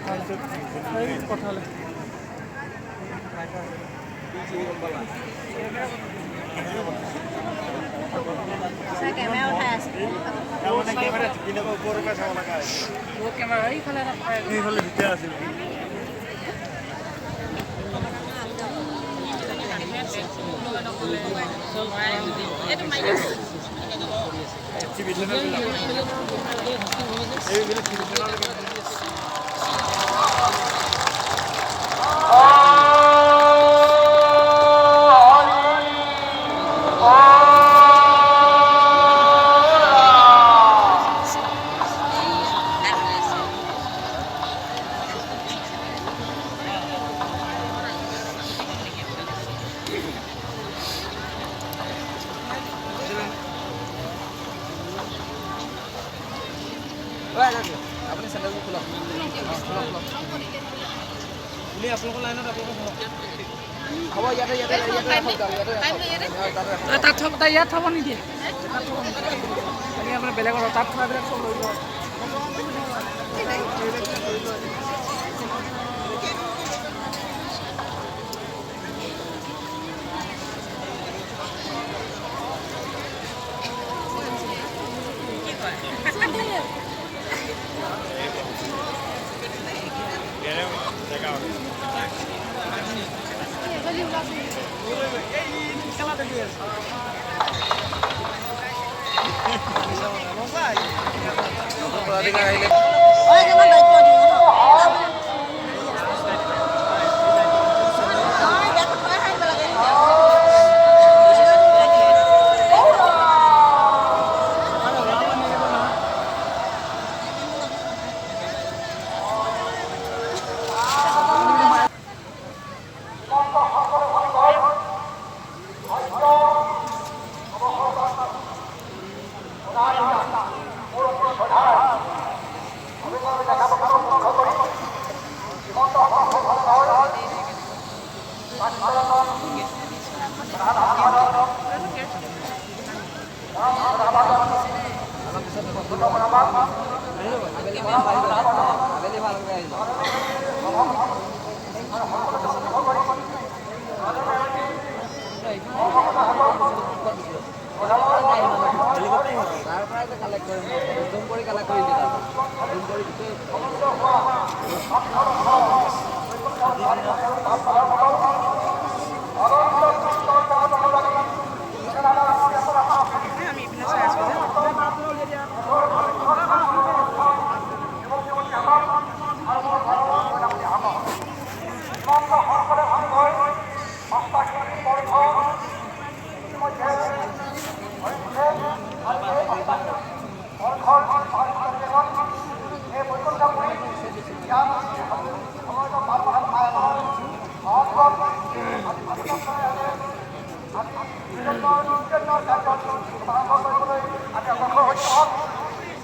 পঠালে কেমেৰা উঠাই আছে কেমেৰা এইফালে ভিতৰত আছিল আপুনি চেণ্ডেলটো খোলক আপোনালোকৰ লাইনত হ'ব ইয়াতে তাত থব ইয়াত থব নিদিয়ে আপোনাৰ বেলেগৰ তাত থোৱাবিলাক চব লৈ লওক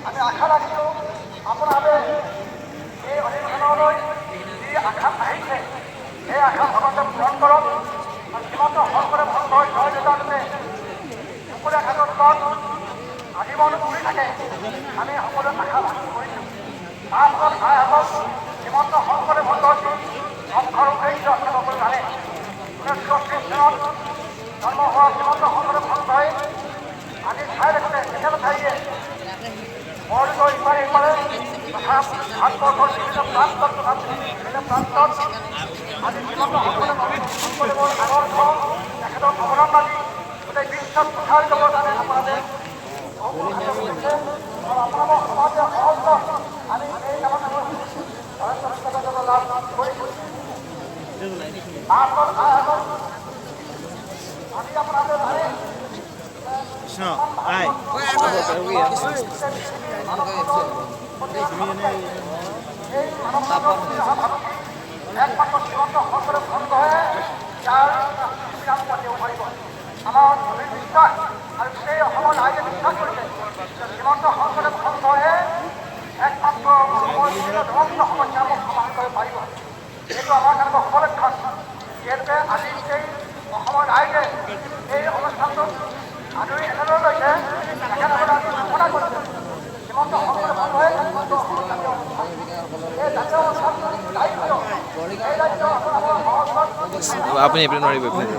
আমি আশা ৰাখিছোঁ আপোনালোকে এই অধিৱেশনলৈ যি আশা আহিছে সেই আশা সমাজে পূৰণ কৰক সীমান্ত সকলে ভংগৰ জয় জয়তে দুপৰীয়া ঘাটৰ তলত আজীৱন ঘূৰি থাকে আমি সকলোৱে আশা লাভ কৰিছোঁ তাৰপিছত ভাইসকল সীমান্ত সকলে ভংগৰ সংঘৰ ঐক্য সকলে জানে 1930 চনত জন্ম হোৱা সীমান্ত সকলে ভংগই আজি চাই ৰাখোঁতে তেখেত ঠাইয়ে বৰগৈ ইপাৰে ইপাৰে তথা ভাৰতবৰ্ষৰ বিভিন্ন প্ৰান্তত আজি সীমান্ত সকলে কৰিবৰ আদৰ্শ তেখেতৰ অৱদানবাদী গোটেই বিশ্বত প্ৰচাৰিত কৰিবৰ কাৰণে আপোনালোকে আপোনালোকৰ সমাজে সহজ আমি এই কামত লাভ কৰিছোঁ আমি আপোনালোকে জানে কৃষ্ণ আই একমাত্ৰ সীমান্ত সকলে ভংগহে ইয়াৰ সংবিধান পাতিব পাৰিব আমাৰ নবীন বিশ্বাস আৰু গোটেই অসমৰ ৰাইজে বিশ্বাস কৰিছে সীমান্ত সকলে ভংগহে একমাত্ৰ অসমৰ বিভিন্ন ধৰণৰ সমস্যাবোৰ সমাধান কৰিব পাৰিব এইটো আমাৰ কাৰণে উপলক্ষণ যিহেতুকে আজি এই অসমৰ ৰাইজে এই অনুষ্ঠানটোত আদৰি এনেদৰে লৈছে তেখেতসকলে আমি ঘোষণা কৰিছে সীমান্ত সকলে ভংগহে একমাত্ৰ অসমৰ জাতীয় অনুষ্ঠান এই জাতীয় অনুষ্ঠানটো আপুনি এইপিনে নোৱাৰিব এইপিনে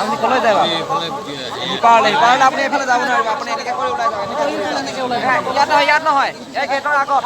আপুনি ক'লৈ যায় সিপাৰলৈ আপুনি এইফালে যাব নোৱাৰিব আপুনি এনেকৈ কৰি ওলাই যাব ইয়াত নহয় এই গেটৰ আগত